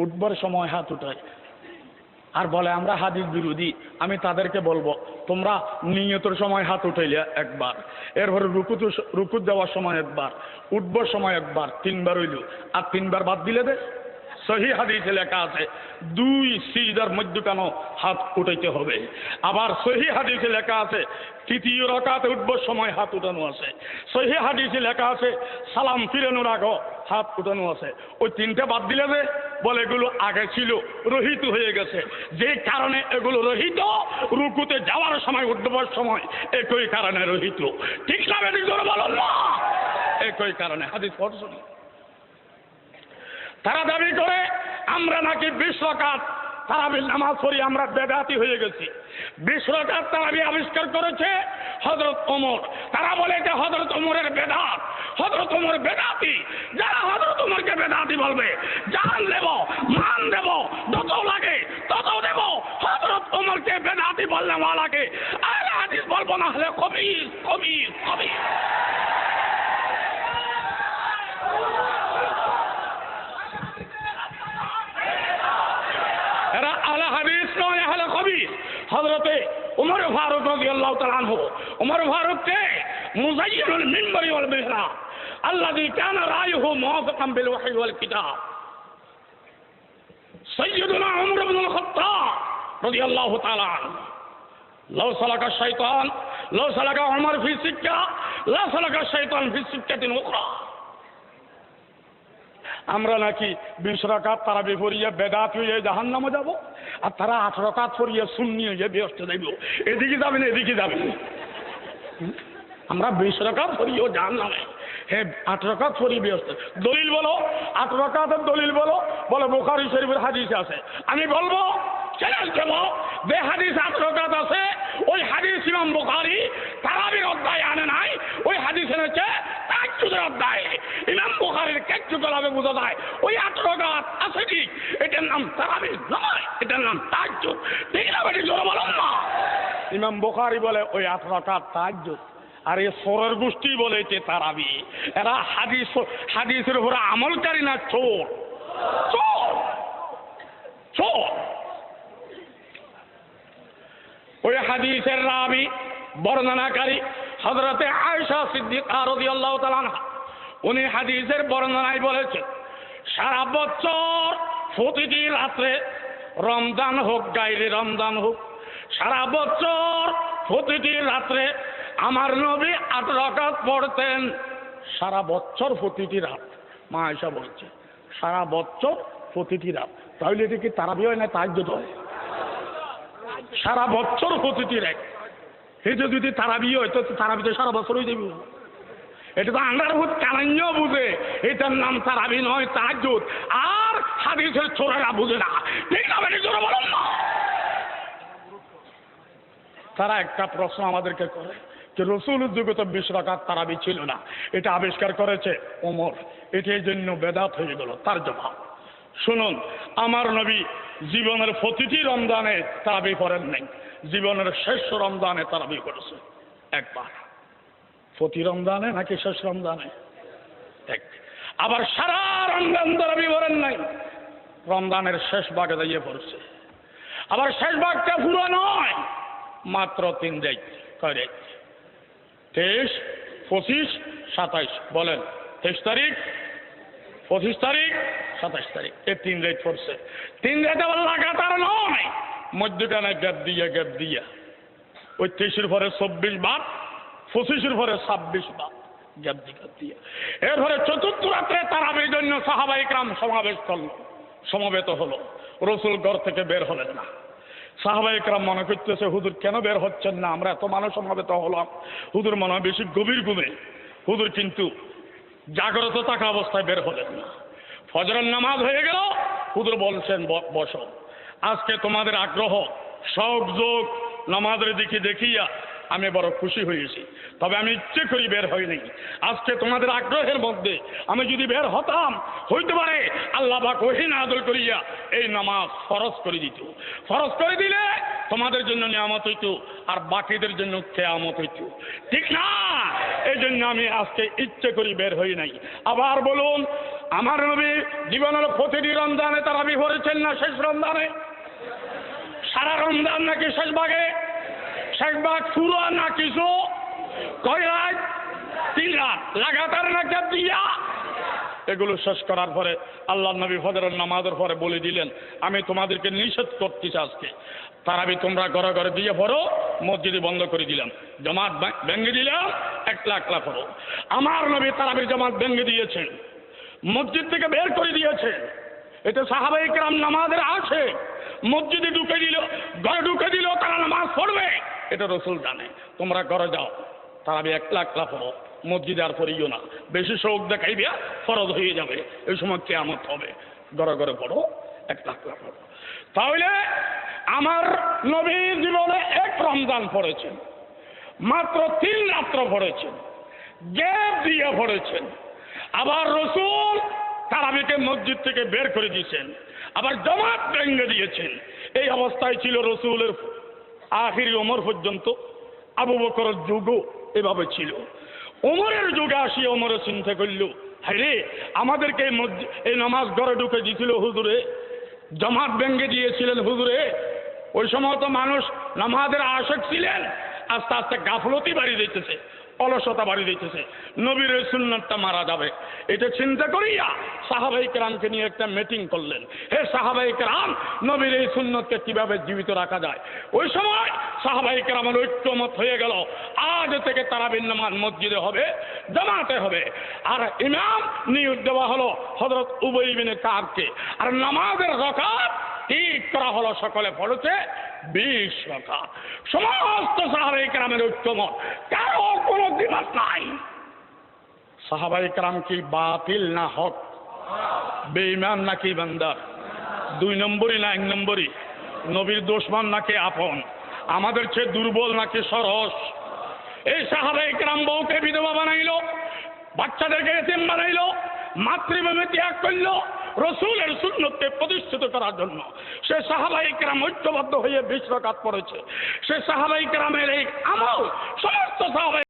উঠবার সময় হাত উঠায় আর বলে আমরা হাদিস বিরোধী। আমি তাদেরকে বলবো তোমরা নিয়তের সময় হাত উঠাইলে একবার, এরপরে রুকুত যাওয়ার সময় একবার, উঠবার সময় একবার, 3 বার হইল, আর 3 বার বাদ দিলে দে। সহি হাদিসে লেখা আছে 2 সিজদার মধ্যখানে হাত উঠাইতে হবে। আবার সহি হাদিসে লেখা আছে 3য় রাকাতে উঠবার সময় হাত উঠানো আছে। সহি হাদিসে লেখা আছে সালাম ফিরানোর আগে হাত উঠানো আছে। ওই 3টা বাদ দিলে যে বলে এগুলো আগে ছিল, রহিত হয়ে গেছে। যে কারণে এগুলো রহিত, রুকুতে যাওয়ার সময় উঠবার সময় একই কারণে রহিত। ঠিক না বেঠিক জোরে বলুন না? একই কারণে হাদিস পড়ছি। তারা দাবি করে আমরা নাকি 20 রাকাত তারাবির নামাজ পড়ি, আমরা বেদাতি হয়ে গেছি। 20 রাকাত তারাবি আবিষ্কার করেছে হযরত ওমর। তারা বলে যে হযরত ওমরের বেদাত, হযরত ওমর বেদাতি। যারা হযরত ওমরকে বেদাতি বলবে জান দেব, মান দেব, যত লাগে তত দেব। হযরত ওমরকে বেদাতি বললে ওয়ালাকে আহলে হাদিস বলবো না, হলে খবিস খবিস খবিস। এরা আহলে হাদিস নয়, আহলে খবিস। হযরতে ওমর ফারুক রাদিয়াল্লাহু তাআলা আনহু, ওমর ফারুককে মুযায়্যিনুল মিনবারি ওয়াল মিহরাব আল্লাযী কানা রায়ুহু মুওয়াফিকান বিল ওয়াহয়ি ওয়াল কিতাব, সাইয়্যিদুনা ওমর ইবনুল খাত্তাব রাদিয়াল্লাহু তাআলা আনহু, লাউ সালাকা শাইতান, লাউ সালাকা ওমর ফি সিক্কা, লা সালাকা শাইতান ফি সিক্কাতিন উখরা। আমরা নাকি 20 রাকাত তারাবি পড়িয়ে বেদাত হয়ে জাহান্নামে যাব, আর তারা 8 রাকাত পড়িয়ে সুন্নি হয়ে বেহেশত যাইব। এদিকে যাবেন, এদিকে যাবেন। আমরা 20 রাকাত পড়িও জাহান্নামে, হ্যাঁ 8 রাকাত পড়ি বেহেশত। দলিল বলো, 8 রাকাতের দলিল বলো। বলে বুখারী শরীফের হাদিসে আছে। আমি বলবো চ্যালেঞ্জ দেব, যে হাদিস 8 রাকাত আছে ওই হাদিস ইমাম বুখারী তারাবির অধ্যায় আনে নাই, ওই হাদিস এনেছে তাহাজ্জুদের অধ্যায়। ইমাম বুখারীর কেচ্ছু গলাবে বোঝা যায় ওই 8 রাকাত আছে কি, এটার নাম তারাবি নয়, এটার নাম তাহাজ্জুদ। ঠিক না বেটি জোরে বলুন না? ইমাম বুখারী বলে ওই 8 রাকাত তাহাজ্জুদ, আর এই সোরের গোষ্ঠী বলে এতে তারাবি। এরা হাদিসের উপরে আমলকারী না চোর, চোর চোর। ওই হাদিসের রাবি বর্ণনাকারী হযরতে আয়েশা সিদ্দিকা রাদিয়াল্লাহু তাআলা আনহা, উনি হাদিসের বর্ণনায় বলেছেন সারা বছর প্রতিটি রাত্রে, রমজান হোক গায়রে রমজান হোক, সারা বছর প্রতিটি রাত্রে আমার নবী 8 রাকাত পড়তেন। সারা বছর প্রতিটি রাত, মা আয়েশা বলছে সারা বছর প্রতিটি রাত। তাহলে এটা কি তারাবি হয় না তাহাজ্জুদ হয়? সারা বছর প্রতিটি রাত। এটা যদি তারাবি হয় তো তারাবিতে সারা বছর হয়ে যাবে। এটা তো আন্ডারহুড কালাইও বুঝে, এটার নাম তারাবি নয় তাহাজ্জুদ। আর হাদিসের ছোড়ারা বুঝে না। ঠিক না বেটি জোরে বলুন না? তারা একটা প্রশ্ন আমাদেরকে করে যে রাসূলের যুগে তো 20 রাকাত তারাবি ছিল না, এটা আবিষ্কার করেছে ওমর, এটা এই জন্য বেদাত হয়ে গেল। তার জবাব শুনুন, আমার নবী জীবনের প্রতিটি রমজানে তারাবি পড়েন নাই, জীবনের শেষ রমজানে তারাবি করেছে একবার। প্রতি রমজানে নাকি শেষ রমজানে? এক। আবার সারা রমজান তারাবি পড়েন নাই, রমজানের শেষ ভাগে দাঁড়িয়ে পড়ছে। আবার শেষ ভাগটা পুরো নয়, মাত্র 3 রাত, কয় রাত? 23, 25, 27। বলেন 23 তারিখ, 25 তারিখ, 27 তারিখ, এই 3 রাত পড়ছে। 3 রাত আবার লাগাতার নয়, মধ্যখানে গ্যাপ দিয়া ওই 23-এর পরে 24 বাদ, 25-এর পরে 26 বাদ, গ্যাপ দিয়া। এরপরে চতুর্থ রাত্রে তারাবির জন্য সাহাবায়ে কেরাম সমবেত হলো। রাসূল ঘর থেকে বের হলেন না। সাহাবায়ে কেরাম মনে করতেছে হুজুর কেন বের হচ্ছেন না, আমরা এত মানুষ সমবেত হলাম, হুজুর মনে হয় বেশি গভীর ঘুমে। হুজুর কিন্তু জাগ্রত থাকা অবস্থায় বের হলেন না। ফজরের নামাজ হয়ে গেল, হুজুর বলছেন বসো, আজকে তোমাদের আগ্রহ শোক যোগ নামাজের দিকে দেখিয়া আমি বড় খুশি হয়েছি, তবে আমি ইচ্ছে করি বের হইনি। আজকে তোমাদের আগ্রহের মধ্যে আমি যদি বের হতাম, হইতে পারে আল্লাহ পাক ওহী নাযিল করিয়া এই নামাজ ফরজ করে দিত। ফরজ করে দিলে তোমাদের জন্য নিয়ামত হইতো, আর বাকিদের জন্য কিয়ামত হইতো। ঠিক না? এই জন্য আমি আজকে ইচ্ছে করি বের হই নাই। আবার বলুন, আমার নবী জীবনের প্রতিটি রমজানে তারাবি পড়েছেন না শেষ রমজানে? সারা রমজান নাকি শেষ ভাগে? শেষ ভাগ শুরু না কিছু? কয় রাত? 3 রাত লাগাতার নাকি দিয়া? এগুলো শেষ করার পরে আল্লাহ নবী ফজরের নামাজের পরে বলে দিলেন, আমি তোমাদেরকে নিষেধ করতেছি আজকে তারাবি তোমরা ঘরে ঘরে দিয়ে পড়ো, মসজিদে বন্ধ করে দিলাম, জামাত ভেঙে দিলাম, একলা একলা পড়ো। আমার নবী তারাবির জামাত ভেঙে দিয়েছেন, মসজিদ থেকে বের করে দিয়েছেন। এটা সাহাবায়ে কেরাম নামাজের আছে, মসজিদে ঢুকে দিল, ঘরে ঢুকে দিল, তারা নামাজ পড়বে, এটা রসুল জানে। তোমরা ঘরে যাও, তারাবি একলা একলা পড়ো, মসজিদে আর পড়িও না, বেশি শোক দেখাইবে ফরজ হয়ে যাবে, এই সময় কিয়ামত হবে। ঘরে ঘরে পড়ো, একলা একলা পড়ো। তাহলে আমার নবী জীবনে 1 রমজান পড়েছেন, মাত্র 3 রাত্র পড়েছেন, গ্যাপ দিয়ে পড়েছেন। আবার রসুল তারাবিকে মসজিদ থেকে বের করে দিয়েছেন, আবার জামাত ভেঙে দিয়েছেন। এই অবস্থায় ছিল রসুলের আখিরি ওমর পর্যন্ত। আবু বকরের যুগও এভাবে ছিল। ওমরের যুগে আসিয়ে ওমরে চিন্তা করল, হায়রে আমাদেরকে এই নামাজ ঘরে ঢুকে দিয়েছিল হুজুরে, জামাত ভেঙে দিয়েছিলেন হুজুরে। ওই সময় তো মানুষ নামাজের আশক ছিলেন, আস্তে আস্তে গাফলতি বাড়ি দিতেছে, অলসতা বাড়ি দিতেছে, নবীর এই সুন্নাতটা মারা যাবে। এটা চিন্তা করিয়া সাহাবায়ে কেরামকে নিয়ে একটা মিটিং করলেন। হে সাহাবায়ে কেরাম, নবীর এই সুন্নতকে কিভাবে জীবিত রাখা যায়? ওই সময় সাহাবায়ে কেরামের ঐক্যমত হয়ে গেল, আজ থেকে তারাবির নামাজ মসজিদে হবে, জামাতে হবে। আর ইমাম নিয়োগ দেওয়া হলো হযরত উবাই ইবনে কাবকে। আর নামাজের রাকাত ঠিক করা হলো, সকলে পড়েছে 20 রাকাত। সমস্ত সাহাবায়ে কেরামের ঐক্যমত, কারো কোনো দ্বিমত নাই। সাহাবায়ে কেরাম কি বাতিল না হক? বেঈমান নাকি বান্দা? 2 নম্বরই না 1 নম্বরই? নবীর দুশমন নাকি আপন? আমাদের চেয়ে দুর্বল নাকি সরস? এই সাহাবায়ে কেরাম বউকে বিধবা বানাইলো, বাচ্চাদেরকে এতিম বানাইলো, মাতৃভূমি ত্যাগ করলো রসুলের সুন্নতকে প্রতিষ্ঠিত করার জন্য। সে সাহাবায়ে কেরাম ঐক্যবদ্ধ হয়ে 20 রাকাত পড়েছে। সে সাহাবায়ে কেরামের এই আমল সমস্ত সাহাবায়ে